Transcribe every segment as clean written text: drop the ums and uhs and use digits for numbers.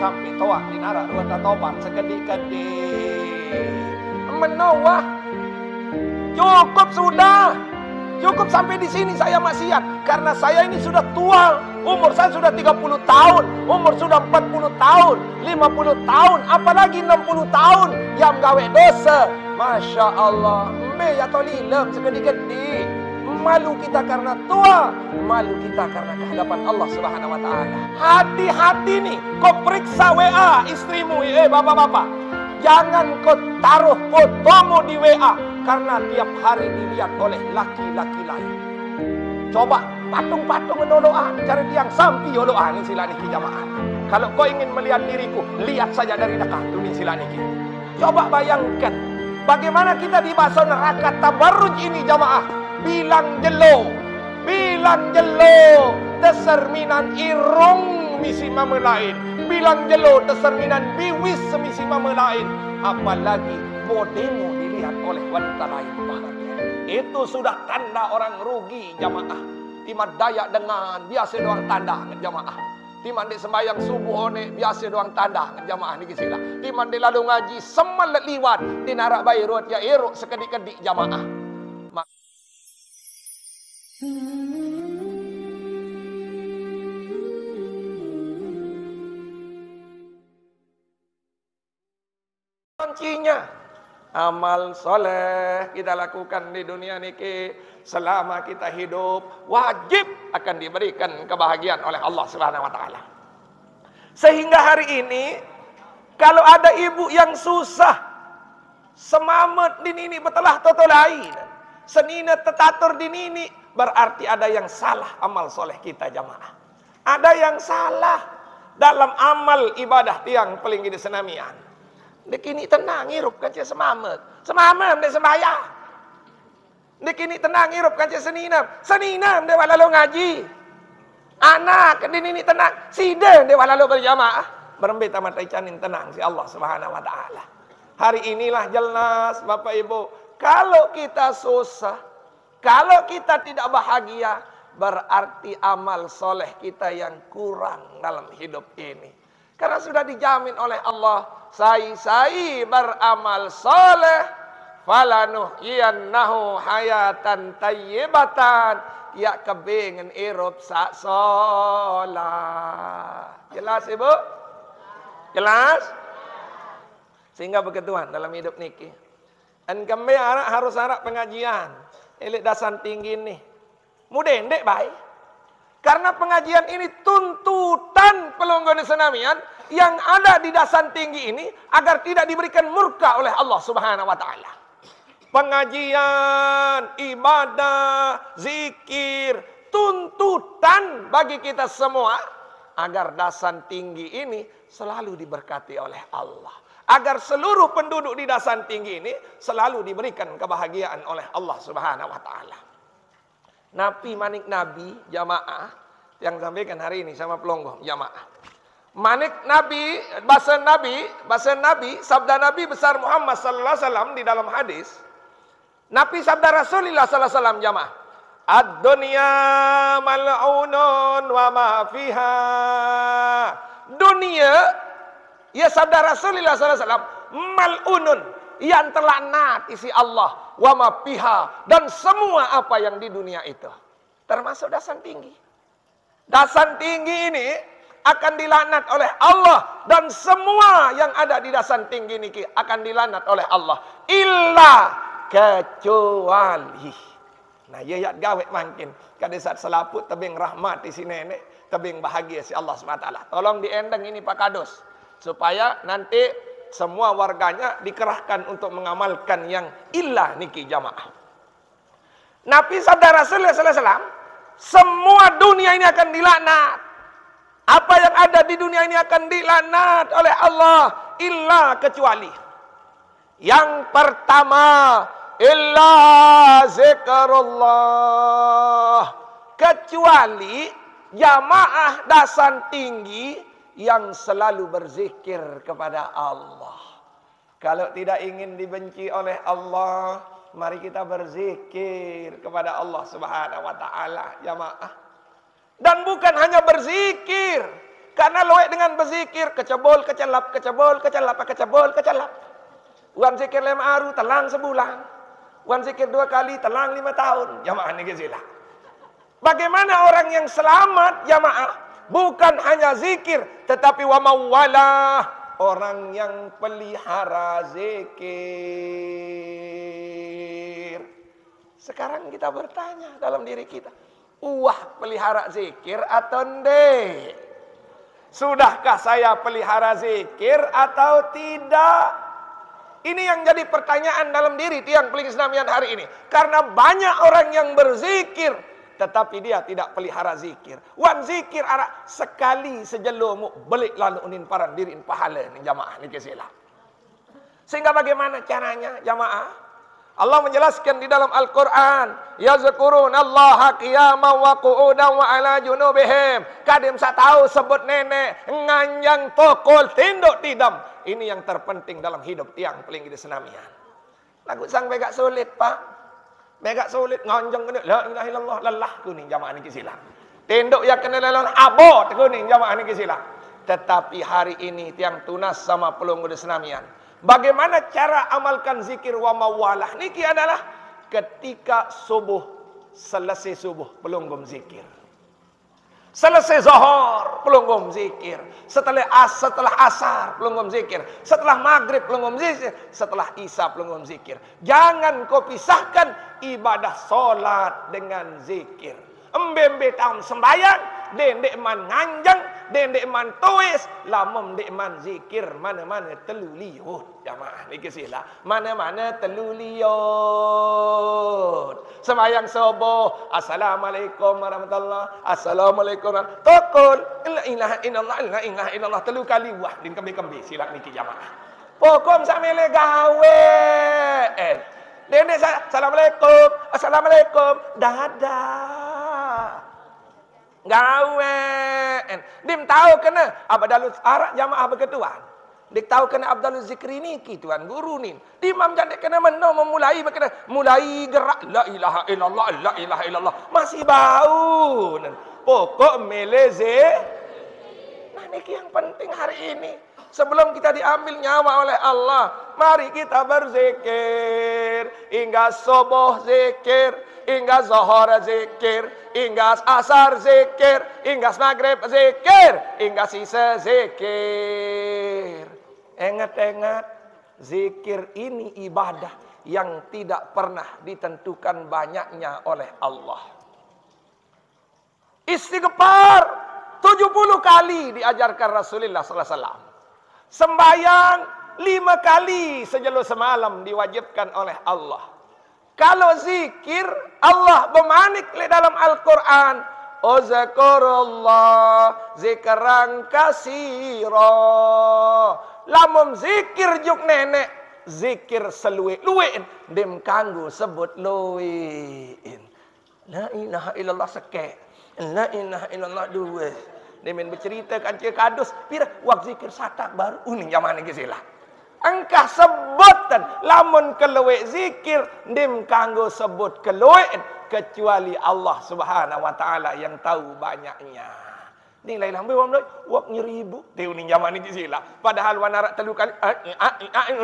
sampai toak di narak ruang tobat sekedi-kedi. Menawah. Cukup sudah. Cukup sampai di sini saya maksiat. Karena saya ini sudah tua. Umur saya sudah 30 tahun. Umur sudah 40 tahun. 50 tahun. Apalagi 60 tahun. Yang gawe dosa. Masya Allah. Mbe ya tolilem segede-gede. Malu kita karena tua. Malu kita karena kehadapan Allah Subhanahu wa ta'ala. Hati-hati nih. Kau periksa WA istrimu. Bapak-bapak. Jangan kau taruh fotomu di WA. Karena tiap hari dilihat oleh laki-laki lain. Coba patung-patung mendoa, cari tiang sampi doa ni sila niki jamaah. Kalau kau ingin melihat diriku, lihat saja dari dekat tu ni sila niki. Coba bayangkan bagaimana kita dibasuh neraka tabarruj ini jamaah. Bilang jelo, deserminan irung misi mama lain. Bilang jelo deserminan biwis semisi mama lain. Apalagi bodemu dilihat oleh wanita lain. Itu sudah tanda orang rugi jamaah. Timan daya dengan biasa doang tanda jamaah. Timan di sembahyang subuh ni biasa doang tanda jamaah ni kisila. Timan di lalu ngaji semalat liwat di narak bayrut ya eruk sekedik-kedik jamaah. Kuncinya amal soleh kita lakukan di dunia niki selama kita hidup wajib akan diberikan kebahagiaan oleh Allah Subhanahu wa taala. Sehingga hari ini kalau ada ibu yang susah semamet di nini betelah toto lain, senina tetatur di nini, berarti ada yang salah amal soleh kita jamaah. Ada yang salah dalam amal ibadah tiang paling di senamian. Dek ini tenang hirup kan cia semamet. Semamet dek sembahyang. Dek ini tenang hirup kan cia seninam. Seninam dek walalo ngaji. Anak di ini tenang. Sidang dek walalo berjamaah. Berembet tamat icanin tenang si Allah Subhanahu wa taala. Hari inilah jelas Bapak Ibu, kalau kita susah, kalau kita tidak bahagia, berarti amal soleh kita yang kurang dalam hidup ini. Karena sudah dijamin oleh Allah, sai beramal soleh, falanuhyiyannahu hayatan tayyibatan, ya kebengen irup sak solah. Jelas Ibu? Jelas? Sehingga begituan dalam hidup niki. Dan kami harus harap pengajian. Elik dasan tinggi nih. Mudah ndek baik. Karena pengajian ini tuntutan pelonggon senamian yang ada di dasan tinggi ini agar tidak diberikan murka oleh Allah Subhanahu wa taala. Pengajian, ibadah, zikir, tuntutan bagi kita semua agar dasan tinggi ini selalu diberkati oleh Allah. Agar seluruh penduduk di dasan tinggi ini selalu diberikan kebahagiaan oleh Allah Subhanahu wa taala. Nabi manik Nabi jamaah yang sampaikan hari ini sama pelonggo jamaah. Manik Nabi, bahasa Nabi, sabda Nabi besar Muhammad sallallahu alaihi wasallam di dalam hadis. Nabi sabda Rasulullah sallallahu alaihi wasallam jamaah. Ad-dunya mal'unun wa ma fiha. Dunia, ya sabda Rasulullah sallallahu alaihi wasallam, mal'unun, yang terlaknat isi Allah, wa ma fiha, dan semua apa yang di dunia itu. Termasuk dasan tinggi. Dasan tinggi ini akan dilaknat oleh Allah, dan semua yang ada di dasan tinggi ini akan dilaknat oleh Allah, illa kecuali. Nah, ya gawe makin kada saat selaput tebing rahmat di sini nenek, tebing bahagia si Allah SWT. Tolong diendeng ini Pak Kadus supaya nanti semua warganya dikerahkan untuk mengamalkan yang illa niki jamaah. Nabi sabda Rasulullah sallallahu alaihi wasallam, semua dunia ini akan dilaknat. Apa yang ada di dunia ini akan dilaknat oleh Allah, illa kecuali. Yang pertama, illa zikrullah, kecuali jamaah dasan tinggi yang selalu berzikir kepada Allah. Kalau tidak ingin dibenci oleh Allah, mari kita berzikir kepada Allah Subhanahu wa taala jamaah. Dan bukan hanya berzikir, Karena loek dengan berzikir, kecebol, kecelap, kecebol, kecelap, kecebol, kecelap. Wan zikir 5 hari, telang sebulan. Wan zikir 2 kali, telang 5 tahun. Jamaah ni kesila. Bagaimana orang yang selamat, jamaah? Bukan hanya zikir, tetapi wa mawalah. Orang yang pelihara zikir. Sekarang kita bertanya dalam diri kita. Pelihara zikir atau ndek? Sudahkah saya pelihara zikir atau tidak? Ini yang jadi pertanyaan dalam diri tiang Pelinggi Senamian hari ini. Karena banyak orang yang berzikir, tetapi dia tidak pelihara zikir. Wan zikir arak sekali sejelomu belik lalu unin paran diriin pahala ni jamaah ni kesilah. Sehingga bagaimana caranya jamaah? Allah menjelaskan di dalam Al-Quran, yazkurunallaha qiyaman wa qu'udan wa ala junubihim. Kadim sa tahu sebut nenek, nganjang tokol, tinduk tidam. Ini yang terpenting dalam hidup tiang Pelinggi Senamian. Lagu sang begak sulit, Pak. Begak sulit nganjang kena la ilaha illallah lelah kuning jamaah ni kisilah. Tinduk ya kena lelah abot kuning jamaah ni kisilah. Tetapi hari ini tiang tunas sama Pelunggu Senamian. Bagaimana cara amalkan zikir wa mawalah? Niki adalah ketika subuh, selesai subuh pelunggum zikir. Selesai zuhur pelunggum zikir. Setelah asar pelunggum zikir. Setelah maghrib pelunggum zikir. Setelah isya pelunggum zikir. Jangan kau pisahkan ibadah solat dengan zikir. Embe-embe tahun sembahyang, dendek man nganjang, dendek man tuis, lamem dek man zikir, mana-mana telu liut. Jamaah ni kesilah, mana-mana telu liut. Sembahyang subuh, assalamualaikum warahmatullahi, assalamualaikum warahmatullahi. Tokol, la ilaha illallah, la ilaha illallah telu kali wah din kembi-kembi silap niki jamaah. Pokom samele gawe. Dendek saya, assalamualaikum, assalamualaikum, dadah. Gawen. Dim tahu kena Abdalul Arak jamaah berketuan. Dik tahu kena Abdalul Zikri ni tuan guru ni. Dimam jangan kena memulai berkena mulai gerak la ilaha illallah la ilaha illallah masih bau. Pokok meleze. Nah niki yang penting hari ini. Sebelum kita diambil nyawa oleh Allah, mari kita berzikir hingga subuh zikir, hingga zuhur zikir, hingga asar zikir, hingga maghrib zikir, hingga sisa zikir. Ingat-ingat, zikir ini ibadah yang tidak pernah ditentukan banyaknya oleh Allah. Istighfar 70 kali diajarkan Rasulullah sallallahu alaihi wasallam. Sembayang 5 kali sejelo semalam diwajibkan oleh Allah. Kalau zikir, Allah bermanik di dalam Al-Quran, Uzkurullah zikran kasira. Lamun zikir juk nenek, zikir seluwe-luwein, dem kanggo sebut luwein. La ilaha illallah sekek, la ilaha illallah dua. Demen bercerita kancil kadus, pira wak zikir satak baru uning zaman ni kesilah. Engkah sebutan lamun keluwe zikir dim kanggo sebut keluwe kecuali Allah Subhanahu wa taala yang tahu banyaknya. Ni lain lambe wam wak nyeribu teu ni zaman ni kesilah. Padahal wanarak telu kali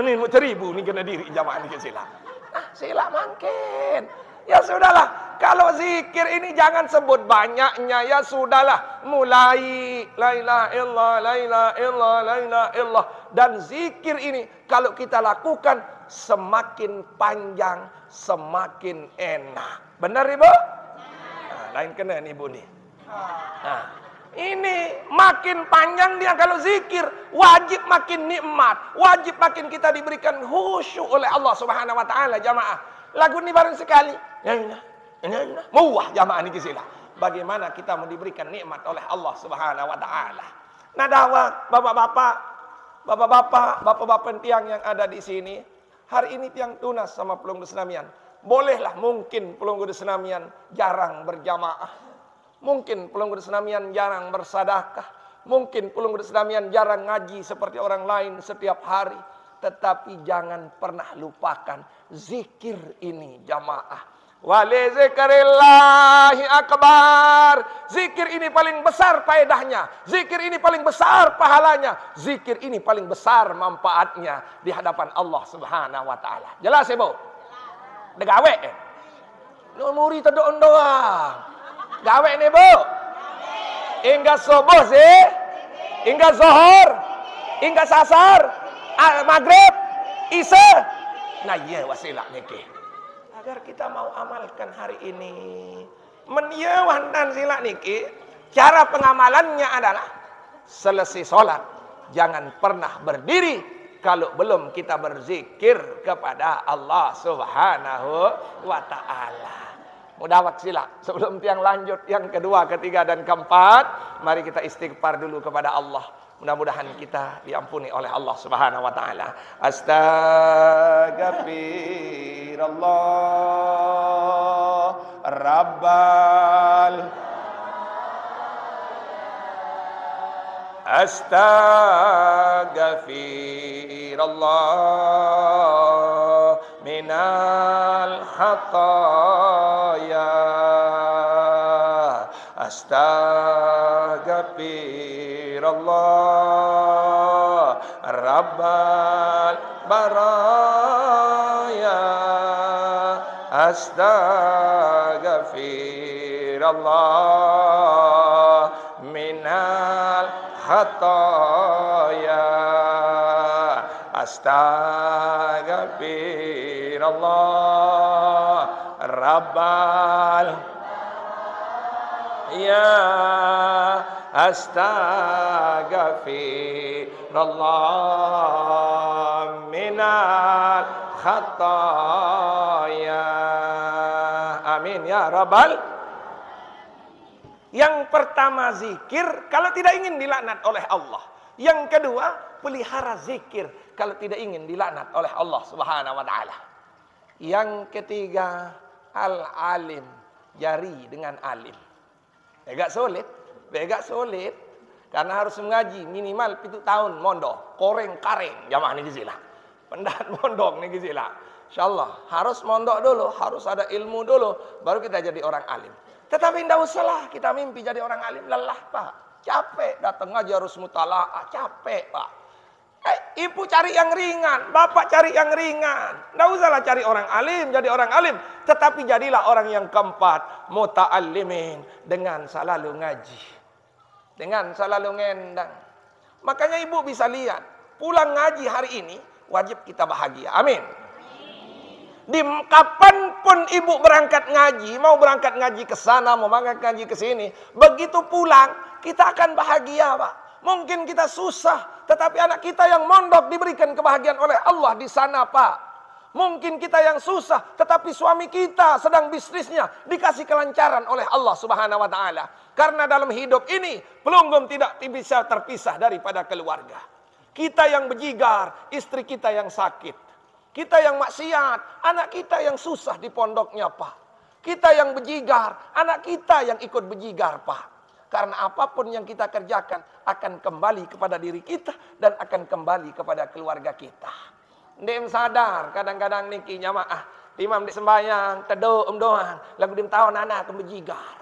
ni seribu ni kena diri zaman ni kesilah. Sila mangkin. Ya sudahlah, kalau zikir ini jangan sebut banyaknya, ya sudahlah. Mulai la ilaha illallah, la ilaha illallah, la ilaha illallah. Dan zikir ini kalau kita lakukan semakin panjang, semakin enak. Benar Ibu? Nah, lain kena nih Ibu nih. Nah, ini makin panjang dia kalau zikir, wajib makin nikmat, wajib makin kita diberikan khusyuk oleh Allah Subhanahu wa taala jamaah. Lagu ni barang sekali. Muah jamaah ni kisilah. Bagaimana kita mau diberikan nikmat oleh Allah Subhanahu wa taala. Nah dakwah bapak-bapak tiang yang ada di sini, hari ini tiang tunas sama Pelunggu Senamian. Bolehlah mungkin Pelunggu Senamian jarang berjamaah. Mungkin Pelunggu Senamian jarang bersadakah. Mungkin Pelunggu Senamian jarang ngaji seperti orang lain setiap hari. Tetapi jangan pernah lupakan zikir ini jamaah. Wali zikrillahi akbar. Zikir ini paling besar faedahnya. Zikir ini paling besar pahalanya. Zikir ini paling besar manfaatnya di hadapan Allah Subhanahu wa taala. Jelas ya, Bu? Degawe. Muri tedok doang. Gawe nih, Bu. Hingga subuh sih. Hingga zuhur. Hingga sasar. Maghrib. Isya. Nah, iya wasilah niki. Agar kita mau amalkan hari ini. Menyewah dan sila niki, cara pengamalannya adalah selesai sholat, jangan pernah berdiri kalau belum kita berzikir kepada Allah Subhanahu wa ta'ala. Mudah waksila. Sebelum tiang lanjut yang kedua, ketiga, dan keempat, mari kita istighfar dulu kepada Allah. Mudah-mudahan kita diampuni oleh Allah Subhanahu wa taala. Astaghfirullah Rabbal Astaghfirullah minal khataya. Astaghfirullah Rabbal baraya. Astaghfirullah minal khataya. Astaghfirullah Rabbal ya. Astaghfirullah minal khataya. Amin ya rabbal. Yang pertama zikir kalau tidak ingin dilaknat oleh Allah. Yang kedua pelihara zikir kalau tidak ingin dilaknat oleh Allah Subhanahu wa taala. Yang ketiga al-alim, jari dengan alim. Agak sulit. Karena harus mengaji minimal 7 tahun mondok, koreng kareng jamaah niki sila. Pendat mondok niki sila. Insyaallah harus mondok dulu, harus ada ilmu dulu baru kita jadi orang alim. Tetapi tidak usahlah kita mimpi jadi orang alim, lelah Pak. Capek datang ngaji harus mutalaah, capek Pak. Ibu cari yang ringan, bapak cari yang ringan. Tidak usahlah cari orang alim, jadi orang alim. Tetapi jadilah orang yang keempat, muta'allimin, dengan selalu ngaji. Dengan selalu ngendang. Makanya ibu bisa lihat, pulang ngaji hari ini, wajib kita bahagia. Amin. Di kapanpun ibu berangkat ngaji, mau berangkat ngaji ke sana, mau berangkat ngaji ke sini, begitu pulang, kita akan bahagia Pak. Mungkin kita susah, tetapi anak kita yang mondok diberikan kebahagiaan oleh Allah di sana Pak. Mungkin kita yang susah, tetapi suami kita sedang bisnisnya dikasih kelancaran oleh Allah Subhanahu wa taala. Karena dalam hidup ini pelunggum tidak bisa terpisah daripada keluarga. Kita yang bejigar, istri kita yang sakit. Kita yang maksiat, anak kita yang susah di pondoknya Pak. Kita yang bejigar, anak kita yang ikut bejigar Pak. Karena apapun yang kita kerjakan akan kembali kepada diri kita dan akan kembali kepada keluarga kita. Ndem sadar kadang-kadang niki jamaah timam di sembahyang teduh doang lagu dim tahun anak bejigar.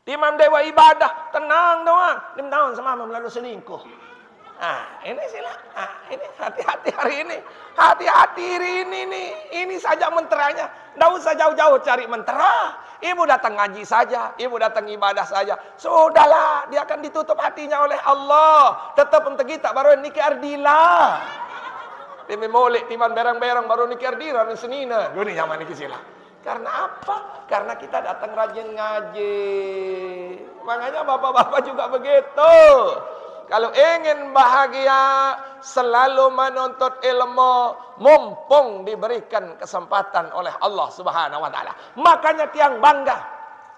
Timam dewa ibadah tenang doang dim tahun sama melalui selingkuh. Ini sila. Ini hati-hati hari ini. Hati-hati ini nih. Ini saja menteranya. Tidak usah jauh-jauh cari mentera. Ibu datang ngaji saja. Ibu datang ibadah saja. Sudahlah. Dia akan ditutup hatinya oleh Allah. Tetap untuk kita baru nikah ardila. Demi molek timan berang-berang baru nikah ardila. Dan senina. Gini zaman ini sila. Karena apa? Karena kita datang rajin ngaji. Makanya bapak-bapak juga begitu. Kalau ingin bahagia, selalu menuntut ilmu, mumpung diberikan kesempatan oleh Allah Subhanahu wa taala. Makanya tiang bangga.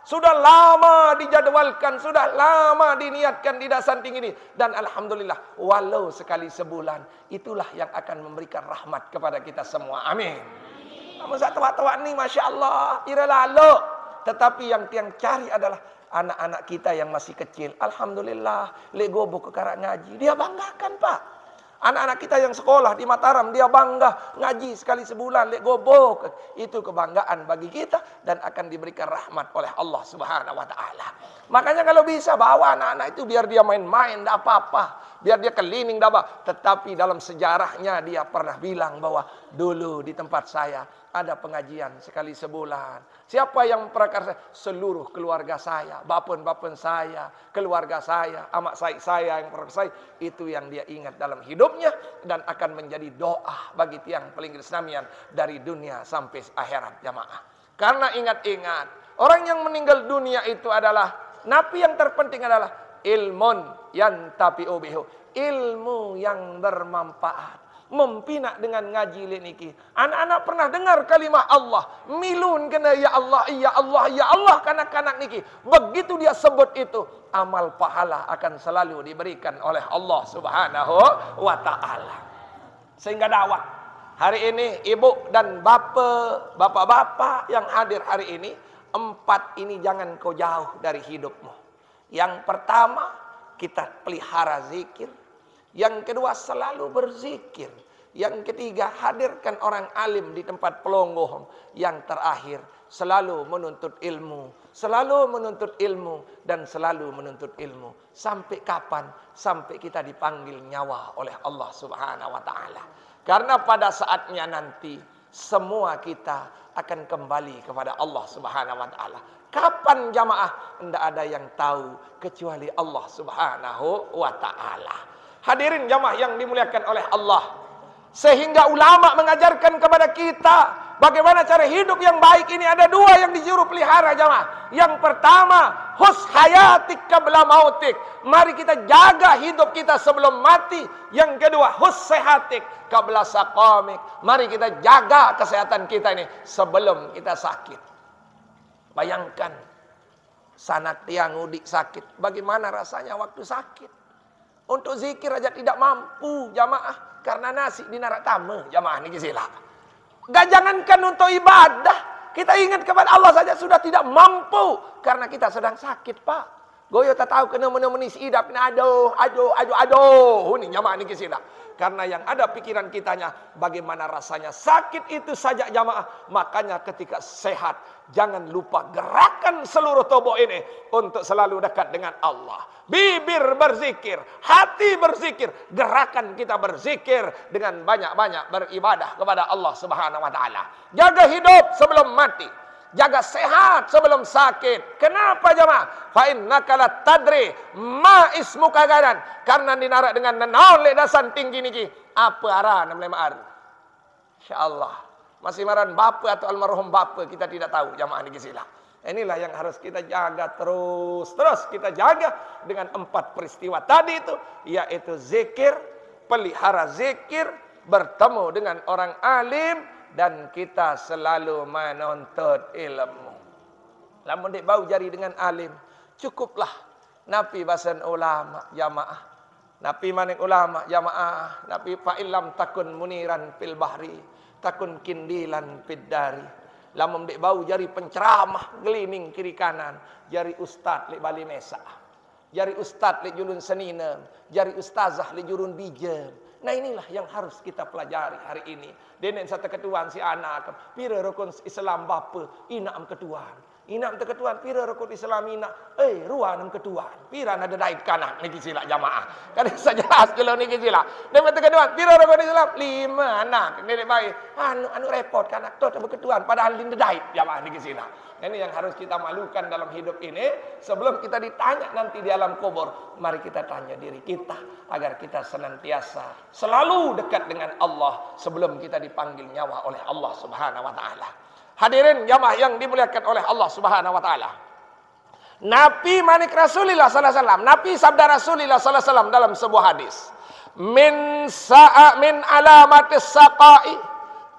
Sudah lama dijadwalkan, sudah lama diniatkan di Dasan Tinggi ini, dan alhamdulillah walau sekali sebulan, itulah yang akan memberikan rahmat kepada kita semua. Amin. Namun saat tua-tua ini Masya Allah, ira lalu. Tetapi yang tiang cari adalah anak-anak kita yang masih kecil. Alhamdulillah, lego buku karak ngaji. Dia banggakan Pak. Anak-anak kita yang sekolah di Mataram, dia bangga ngaji sekali sebulan, lek gobok. Itu kebanggaan bagi kita dan akan diberikan rahmat oleh Allah Subhanahu wa taala. Makanya kalau bisa bawa anak-anak itu biar dia main-main, enggak apa-apa. Biar dia keliling, enggak apa. Tetapi dalam sejarahnya dia pernah bilang bahwa dulu di tempat saya ada pengajian sekali sebulan. Siapa yang prakarsa? Seluruh keluarga saya, bapun-bapun saya, keluarga saya, amak saya yang prakarsa, itu yang dia ingat dalam hidupnya dan akan menjadi doa bagi tiang pelingkir Islamian dari dunia sampai akhirat jamaah. Karena ingat-ingat, orang yang meninggal dunia itu adalah napi yang terpenting adalah ilmun yantafi'u bihi, ilmu yang bermanfaat. Mempinak dengan ngaji niki. Anak-anak pernah dengar kalimat Allah, milun kena ya Allah, ya Allah, ya Allah kanak-kanak niki. Begitu dia sebut itu, amal pahala akan selalu diberikan oleh Allah Subhanahu wa taala. Sehingga dakwah hari ini ibu dan bapak-bapak yang hadir hari ini, 4 ini jangan kau jauh dari hidupmu. Yang pertama, kita pelihara zikir. Yang kedua, selalu berzikir. Yang ketiga, hadirkan orang alim di tempat pelonggoh. Yang terakhir, selalu menuntut ilmu. Selalu menuntut ilmu dan selalu menuntut ilmu. Sampai kapan? Sampai kita dipanggil nyawa oleh Allah Subhanahu wa taala. Karena pada saatnya nanti semua kita akan kembali kepada Allah Subhanahu wa taala. Kapan jamaah? Tidak ada yang tahu kecuali Allah Subhanahu wa taala. Hadirin jamaah yang dimuliakan oleh Allah. Sehingga ulama mengajarkan kepada kita bagaimana cara hidup yang baik ini. Ada 2 yang disuruh pelihara jamaah. Yang pertama, hus hayatik qabla mautik. Mari kita jaga hidup kita sebelum mati. Yang kedua, hus sehatik qabla saqamik. Mari kita jaga kesehatan kita ini sebelum kita sakit. Bayangkan sanak tiang udik sakit. Bagaimana rasanya waktu sakit? Untuk zikir aja tidak mampu jamaah. Karena nasi di narak tama jamaah ni kisila. Gak jangankan untuk ibadah. Kita ingat kepada Allah saja sudah tidak mampu. Karena kita sedang sakit pak. Goyo tak tahu kena menemani si idap. Aduh. Ini jamaah ni kisila. Karena yang ada pikiran kitanya, bagaimana rasanya sakit itu saja jamaah. Makanya ketika sehat, jangan lupa gerakan seluruh tubuh ini untuk selalu dekat dengan Allah. Bibir berzikir, hati berzikir, gerakan kita berzikir dengan banyak-banyak beribadah kepada Allah Subhanahu wa taala. Jaga hidup sebelum mati. Jaga sehat sebelum sakit. Kenapa jemaah? Fa innaka la tadri ma ismuka gadan. Karena dinarak dengan nenaun le dasan tinggi niki. Apa aran namanya ma'ar? Insyaallah. Masih maran bapa atau almarhum bapa kita tidak tahu jemaah niki sila. Inilah yang harus kita jaga terus kita jaga dengan 4 peristiwa tadi itu, yaitu zikir, pelihara zikir, bertemu dengan orang alim, dan kita selalu menuntut ilmu. Lamun dek bau jari dengan alim, cukuplah napi basan ulama jamaah. Napi maning ulama jamaah, napi fa illam takun muniran fil bahri, takun kindilan fid dari. Lamun dek bau jari penceramah gelining kiri kanan, jari ustad lek bali mesa. Jari ustad lek julun senina, jari ustazah lek jurun bijem. Nah inilah yang harus kita pelajari hari ini. Denen satu ketuan si anak, pira rukun Islam bapa, ina am ketuan. Ina am ketuan, pira rukun Islam ina, ruan am ketuan. Pira nada dait kanak niki sila jamaah. Kan bisa jelas kalau niki sila. Denen ketuan, pira rukun Islam 5 anak. Nenek baik, anu repot kanak tu am ketuan padahal dinda dait jamaah niki sila. Ini yang harus kita malukan dalam hidup ini. Sebelum kita ditanya nanti di alam kubur, mari kita tanya diri kita agar kita senantiasa selalu dekat dengan Allah sebelum kita dipanggil nyawa oleh Allah Subhanahu wa taala. Hadirin jamaah yang dimuliakan oleh Allah Subhanahu wa taala. Nabi manik Rasulullah sallallahu alaihi wasallam, Nabi sabda Rasulullah sallallahu alaihi wasallam dalam sebuah hadis, min alamatis saqai,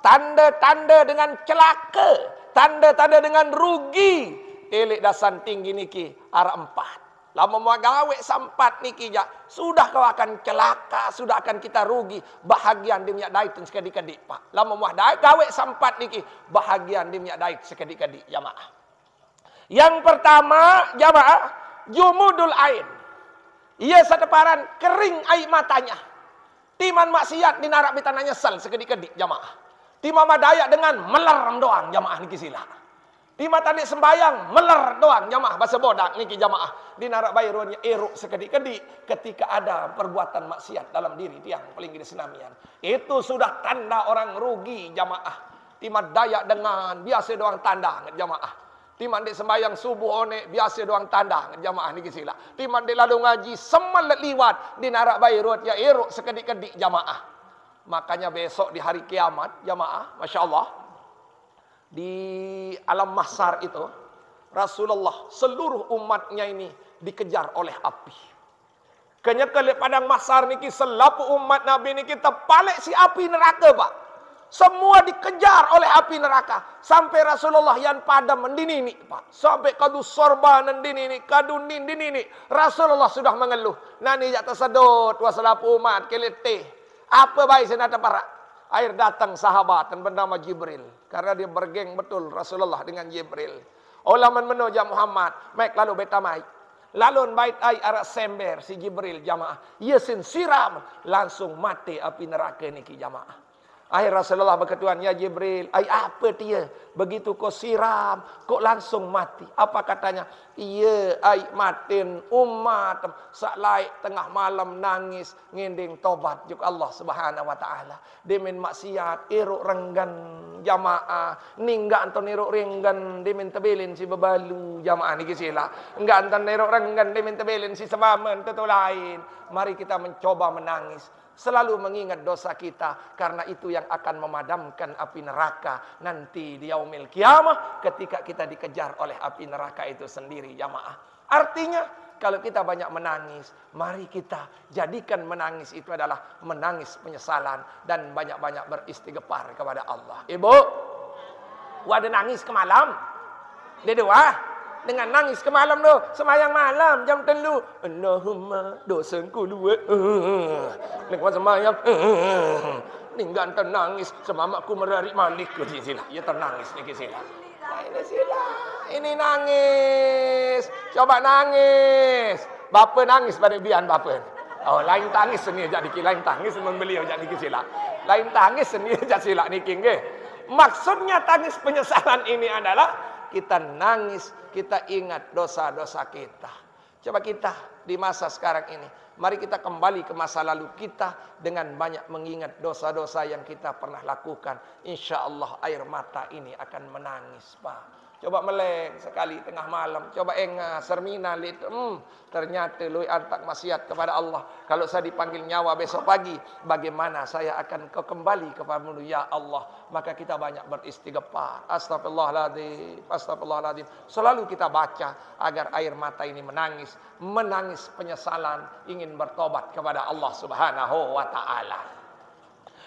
tanda-tanda dengan celaka, tanda-tanda dengan rugi. Elik dasan tinggi niki ara 4. Lama mau gawe sampat niki ja, sudah kau akan celaka, sudah akan kita rugi. Bahagian dia minyak dait sekadi-kadi pak. Lama mau gawe sampat niki, bahagian dia minyak dait sekadi-kadi jamaah. Yang pertama jamaah, jumudul ain. Ia seteparan kering air matanya. Timan maksiat dinarak betana nyesal sekedik-kedik jamaah. Tima madaya dengan meler doang jamaah niki sila. Tima tadi sembayang meler doang jamaah bahasa bodak niki jamaah. Dinarak bayarnya eruk sekedik-kedik ketika ada perbuatan maksiat dalam diri tiang paling gede senamian. Itu sudah tanda orang rugi jamaah. Tima daya dengan biasa doang tanda jamaah. Timan dek sembahyang subuh one biasa doang tanda jamaah niki sila. Timan dek lalu ngaji semelet liwat dinarak bayarut ya eruk sekedik-kedik jamaah. Makanya besok di hari kiamat jamaah, Masya Allah, di alam mahsyar itu Rasulullah seluruh umatnya ini dikejar oleh api. Kenyekel padang mahsyar niki selapu umat Nabi niki terpalek si api neraka, Pak. Semua dikejar oleh api neraka. Sampai Rasulullah yang pada mendini, Pak. Sampai kadu sorba nendini, kadu nindini. Rasulullah sudah mengeluh. Nani jak tersedot, wasalapu umat, kelete. Apa baik senata para? Air datang sahabat dan bernama Jibril. Karena dia bergeng betul Rasulullah dengan Jibril. Olaman menoja Muhammad. Maik lalu betamai. Lalu bait ai arak sember si Jibril jamaah. Yesin siram. Langsung mati api neraka niki jamaah. Akhir Rasulullah berkatuan, ya Jibril, ai apa dia? Begitu kau siram, kok langsung mati. Apa katanya? Iya, ai matin umat saklai tengah malam nangis ngending tobat juk Allah Subhanahu wa taala. Demen maksiat, iruk renggan jamaah, ningga anton iruk renggan demen tebelin si bebalu jamaah niki sila. Enggak anton iruk renggan demen tebelin si sebamen tentu lain. Mari kita mencoba menangis. Selalu mengingat dosa kita, karena itu yang akan memadamkan api neraka nanti di yaumil kiamah ketika kita dikejar oleh api neraka itu sendiri jamaah. Artinya kalau kita banyak menangis, mari kita jadikan menangis itu adalah menangis penyesalan dan banyak-banyak beristighfar kepada Allah. Ibu, wadah nangis ke malam? Dia doa dengan nangis ke malam tu, semayang malam jam 3. Allahumma dosaku dua. Lepas semayang, ninggal ternangis semamaku merarik malik ke sila. Ya ternangis ni sila. Ini sila. Ini nangis. Coba nangis. Bapa nangis pada bian bapa. Oh, lain tangis seni jadi lain tangis membeliau jadi sila. Lain tangis seni jadi sila niki nggih. Maksudnya tangis penyesalan ini adalah kita nangis, kita ingat dosa-dosa kita. Coba kita di masa sekarang ini, mari kita kembali ke masa lalu kita dengan banyak mengingat dosa-dosa yang kita pernah lakukan. Insya Allah air mata ini akan menangis, Pak. Coba meleng sekali tengah malam. Coba enga sermina lit. Ternyata lui antak maksiat kepada Allah. Kalau saya dipanggil nyawa besok pagi, bagaimana saya akan kembali kepadamu ya Allah? Maka kita banyak beristighfar. Astagfirullahaladzim, astagfirullahaladzim. Selalu kita baca agar air mata ini menangis, menangis penyesalan, ingin bertobat kepada Allah Subhanahu wa taala.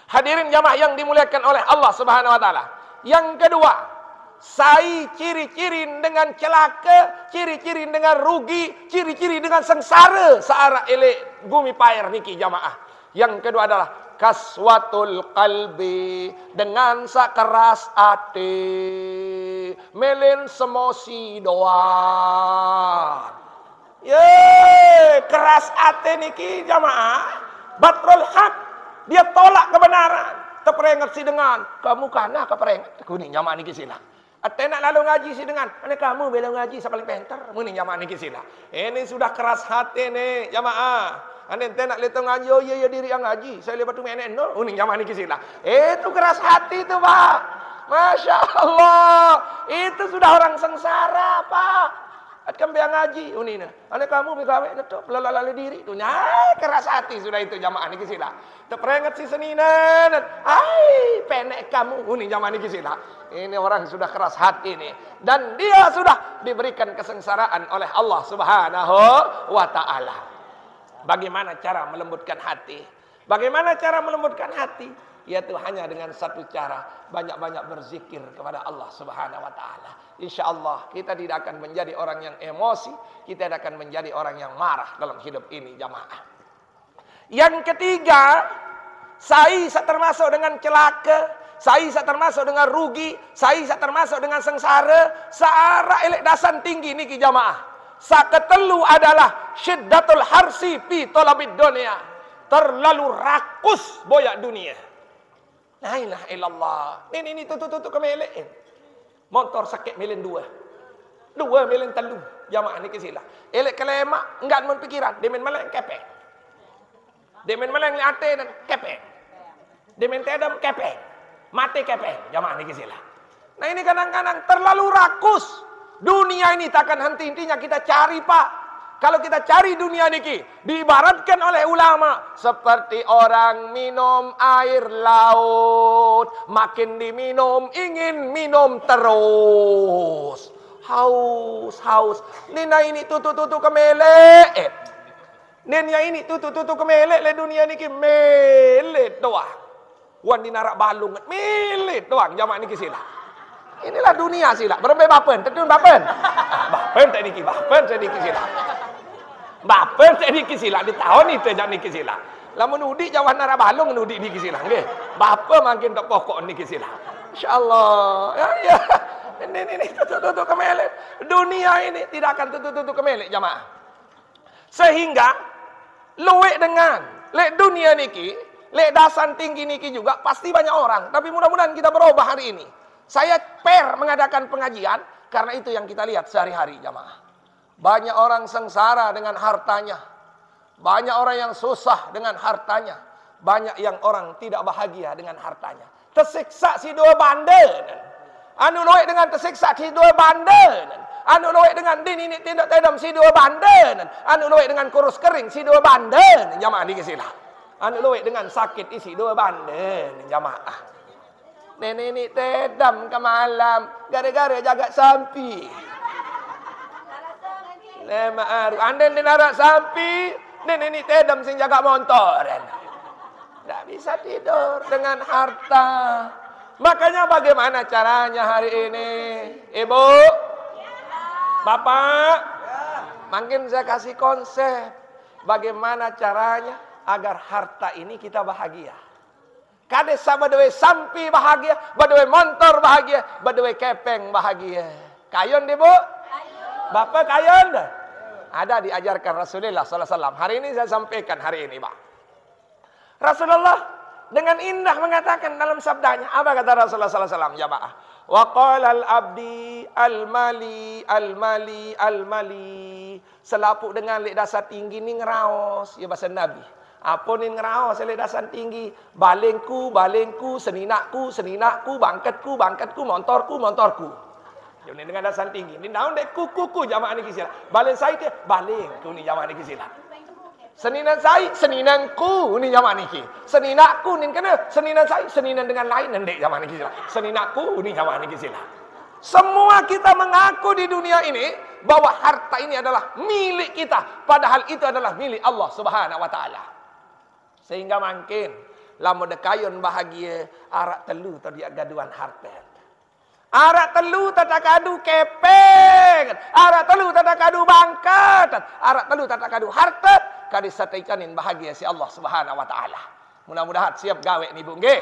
Hadirin jamaah yang dimuliakan oleh Allah Subhanahu wa taala. Yang kedua, sai ciri-ciri dengan celaka, ciri-ciri dengan rugi, ciri-ciri dengan sengsara searah elek bumi pair niki jamaah. Yang kedua adalah kaswatul qalbi, dengan sakeras hati, melen semosi doang. Ye, keras hati niki jamaah, batrul hak, dia tolak kebenaran. Terperengat si dengan kamu kana keperengat kuning jamaah niki sila. Ate nak lalu ngaji si dengan, mana kamu bela ngaji saya paling pintar. Muni jamaah niki sila. Ini sudah keras hati nih jamaah. Ane nak leto ngaji, oh iya diri yang ngaji. Saya lihat batu menek no. Muni jamaah niki sila. Itu keras hati itu, Pak. Masya Allah. Itu sudah orang sengsara, Pak. Atkan biang ngaji unina. Ane kamu begawe netok lalala diri. Nah, keras hati sudah itu jamaah niki sila. Terperengat si seninan. Ai, penek kamu uni jamaah niki sila. Ini orang sudah keras hati nih, dan dia sudah diberikan kesengsaraan oleh Allah Subhanahu wa taala. Bagaimana cara melembutkan hati? Bagaimana cara melembutkan hati? Yaitu hanya dengan satu cara, banyak-banyak berzikir kepada Allah Subhanahu wa taala. Insyaallah kita tidak akan menjadi orang yang emosi, kita tidak akan menjadi orang yang marah dalam hidup ini jamaah. Yang ketiga, sai termasuk dengan celaka, sai termasuk dengan rugi, sai termasuk dengan sengsara, searah elek dasan tinggi niki jamaah. Saketelu adalah syiddatul harsi fi talabid dunya. terlalu rakus boyak dunia. La ilaha illallah. Ini tutu kemelek. Motor sakit milen 2 milen 3. Jamaah ni kesilah. Elek kelemak enggak mun pikiran, demen meleng kepek. Demen meleng li ate dan kepek. Demen tedam kepek. Mati kepek. Jamaah ni kesilah. Nah ini kadang-kadang terlalu rakus. Dunia ini takkan henti-hentinya kita cari, Pak. Kalau kita cari dunia niki, diibaratkan oleh ulama seperti orang minum air laut, makin diminum ingin minum terus. Haus. Nina ini tutu kemelek. Nina ini tutu kemelek le dunia niki melet doang. Wan dinarak balung melet doang jamaah niki sila. Inilah dunia sila. Berapa bapen? Tetun bapen. Bapen tak niki, bapen tak niki sila. Bapen tak niki sila di tahun itu jak niki sila. Lamun udik jawah narak balung udik niki sila nggih. Bapa makin tak pokok niki sila. Insyaallah. Ya. Ini tutu kemelek. Dunia ini tidak akan tutu kemelek jamaah. Sehingga luwek dengan lek dunia niki, lek dasan tinggi niki juga pasti banyak orang. Tapi mudah-mudahan kita berubah hari ini. Saya mengadakan pengajian karena itu yang kita lihat sehari-hari jamaah. Banyak orang sengsara dengan hartanya. Banyak orang yang susah dengan hartanya. Banyak yang orang tidak bahagia dengan hartanya. Tersiksa si dua bandel. Anu loek dengan tersiksa si dua bandel. Anu loek dengan ini tindak tedam si dua bandel. Anu loek dengan kurus kering si dua bandel. Jamaah dikisilah. Anu loek dengan sakit isi dua bandel. Jamaah. Nenek tedam ke malam gara-gara jaga sampi. Lemaaru, anda narak sampi, nenek tedam sing jaga motor. Tak bisa tidur dengan harta. Makanya bagaimana caranya hari ini? Ibu? Bapak? Makin saya kasih konsep. Bagaimana caranya agar harta ini kita bahagia. Kades sama dewe sampi bahagia, badewe motor bahagia, badewe kepeng bahagia. Kayon deh, Bu? Bapak kayon dah? Ada diajarkan Rasulullah SAW. Hari ini saya sampaikan hari ini, Pak. Rasulullah dengan indah mengatakan dalam sabdanya. Apa kata Rasulullah SAW? Jamaah. Wa qala al-abdi al-mali al-mali al-mali. Selapuk dengan lek dasar tinggi ni ngeraos. Ya bahasa Nabi. Apa ni ngeraos lek dasar tinggi? Balengku, seninakku, bangkatku, montorku. Ini dengan dasar tinggi. Ini daun dek kuku jamaah ni kisilah. Balen saya dia balengku ni jamaah ni kisilah. Seninan saya, seninanku ni jamaah ni ki. Seninakku ni kena seninan saya, seninan dengan lain ndek jamaah ni kisilah. Seninakku ni jamaah ni kisilah. Semua kita mengaku di dunia ini bahwa harta ini adalah milik kita, padahal itu adalah milik Allah Subhanahu wa taala. Sehingga makin lamun dekayon bahagia arak telu tadi gaduhan harta. Arak telu tata kadu kepeng. Arak telu tata kadu bangkat. Arak telu tata kadu harta. Kadis satikanin bahagia si Allah Subhanahu wa taala. Mudah-mudahan siap gawe ni Bu nggih.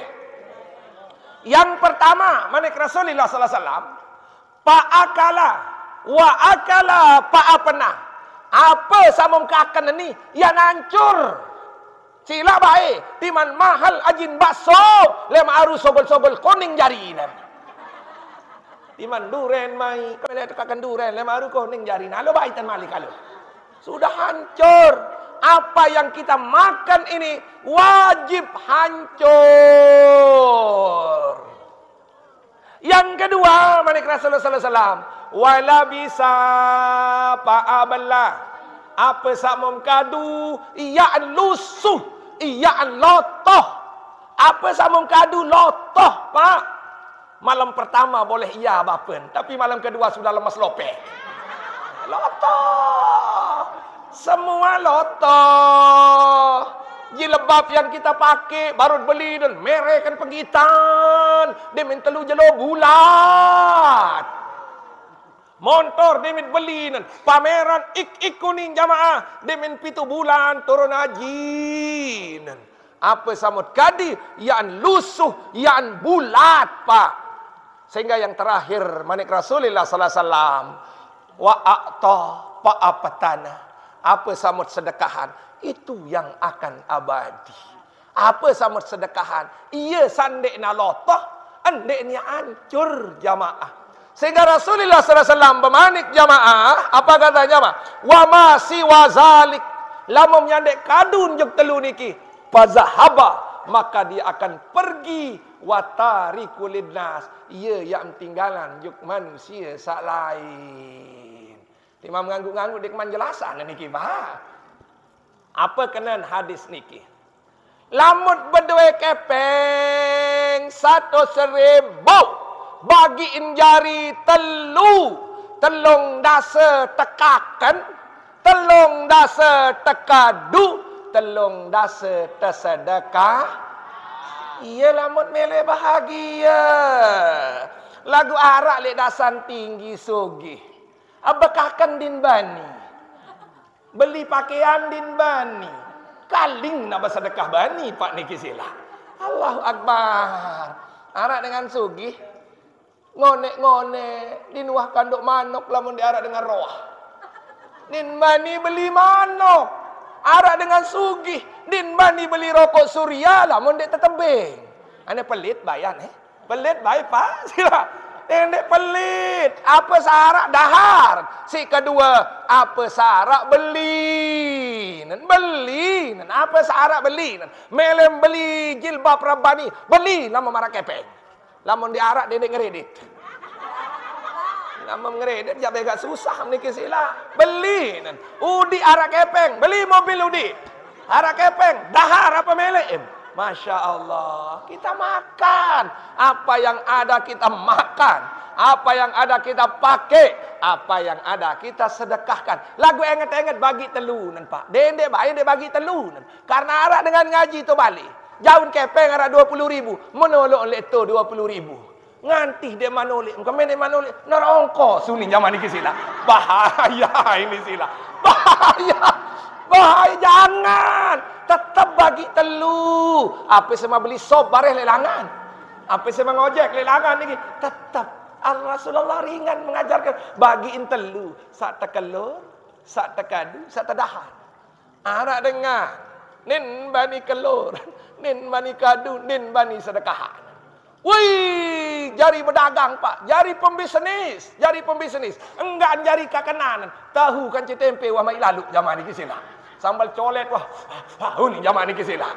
Yang pertama, manik Rasulullah sallallahu alaihi wasallam, pa'akala wa akala pa'apna. Apa samung kakan ni yang hancur. Sila bae timan mahal ajin bakso lem aru sobol-sobol kuning jarinan. Iman duren mai, kalau lihat kakan duren, lemaru kuning jari, nalo baitan malik kalau. Sudah hancur. Apa yang kita makan ini wajib hancur. Yang kedua, manik Rasulullah sallallahu alaihi wasallam, wala bisa pa'aballah. Apa samum kadu, iya'an lusuh, iya'an lotoh. Apa samum kadu lotoh, Pak? Malam pertama boleh iya bapen, tapi malam kedua sudah lemas lope. Lotoh. Semua lotoh. Jilbab yang kita pakai baru beli dan merekan pegitan. Dia minta lu jelo bulat. Motor dia minta beli dan pameran ik kuning jamaah. Dia minta 7 bulan turun haji. Apa samut kadi yang lusuh, yang bulat, Pak. Sehingga yang terakhir manik Rasulullah sallallahu alaihi wasallam wa a'ta pa'apatana. Apa samut sedekahan? Itu yang akan abadi. Apa samut sedekahan? Ia sandekna lotah, andeknya hancur jamaah. Sehingga Rasulullah SAW bermanik jamaah, apa kata jamaah? Wa ma siwa zalik, lamun nyandek kadun juk telu niki, fazahaba, maka dia akan pergi watariku linnas, ia yang tinggalan juk manusia sak lain. Imam ngangguk-ngangguk dik menjelasan niki bah. Apa kenan hadis niki? Lamut berdua kepeng 1.000 bagiin jari telung dasa tekakan, telung dasa tekadu, telung dasa tersedekah. Ia lamut mele bahagia. Lagu arak lek dasan tinggi sugih. Abekakan din bani. Beli pakaian din bani. Kaling nak bersedekah bani pak niki sila. Allahu Akbar. Arak dengan sugih. Ngonek-ngonek. Din wah kanduk manok lamun diarak dengan roh. Din bani beli manok. Arak dengan sugih, din bani beli rokok Surya lah, mun dek tetebing. Ane pelit bayan Pelit baik pak, sila. Dek pelit. Apa sarak dahar. Si kedua, apa sarak beli. Nan beli. Nan apa sarak beli. Nan melem beli jilbab Rabbani. Beli nama marah kepeng. Lamun diarak dek ngeredit. Nama ngeredit jabe agak susah niki sila. Beli nan. Udi arak kepeng, beli mobil udi. Arak kepeng, dahar apa melem. Masya Allah. Kita makan. Apa yang ada kita makan. Apa yang ada kita pakai. Apa yang ada kita sedekahkan. Lagu enget-enget bagi telunan pak. Dendek baik dia bagi telunan. Karena arak dengan ngaji tu balik. Jauh kepeng arak 20.000. Menolok leto 20.000. Ngantih dia manolek. Kemen dia manolek. Nerongko. Suni zaman ini sila. Bahaya ini sila. Bahaya. Bahaya. Jangan. Tetap bagi telu. Apa sama beli sop bareh lelangan. Apa sama ngojek lelangan ini. Tetap. Rasulullah ringan mengajarkan. Bagiin telu. Sak tekelur. Sak tekadu. Sak tedahar. Arak dengar. Nin bani kelur. Nin bani kadu. Nin bani sedekahan. Wih, jari berdagang pak, jari pembisnis, enggak jari kakanan, tahu kanci tempe wah mai lalu zaman ini sila, sambal colet wah ini zaman ini sila.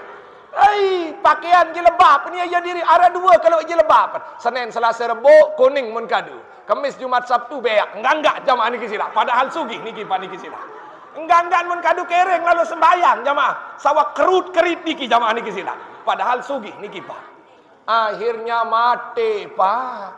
Hei, pakaian jilbab ni aja diri ada dua kalau jilbab, Senin, Selasa, Rebo kuning mun kadu, Kamis, Jumat, Sabtu beak, enggak zaman ini sila, padahal sugih niki pan niki sila. Enggak mun kadu kereng lalu sembayang jamaah, sawah kerut kerit niki zaman ini sila, padahal sugih niki pak. Akhirnya mati pak.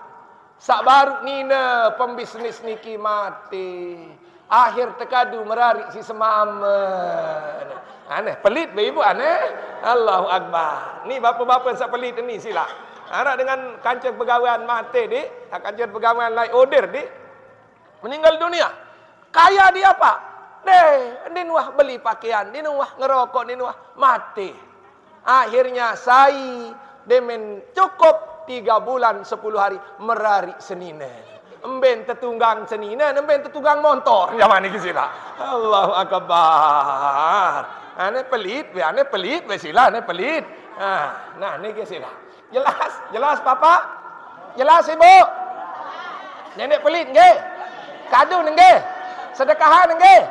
Sak baru nina pembisnis niki mati. Akhir tekadu merarik si semamen. Aneh pelit be ibu aneh. Allahu Akbar. Ni bapa-bapa sak pelit ni sila. Anak dengan kancing pegawaian mati dik. Kancing pegawaian lain order dik. Meninggal dunia. Kaya dia apa? Din wah beli pakaian, din wah ngerokok, din wah mati. Akhirnya demen cukup 3 bulan 10 hari merari seninen. Emben tetunggang seninen, emben tetunggang motor. Zaman ini sila. Allahu Akbar. Ane pelit be sila, ane pelit. Nah niki sila. Jelas papa? Jelas ibu? Nenek pelit nggih? Kadu nggih? Sedekahan nggih?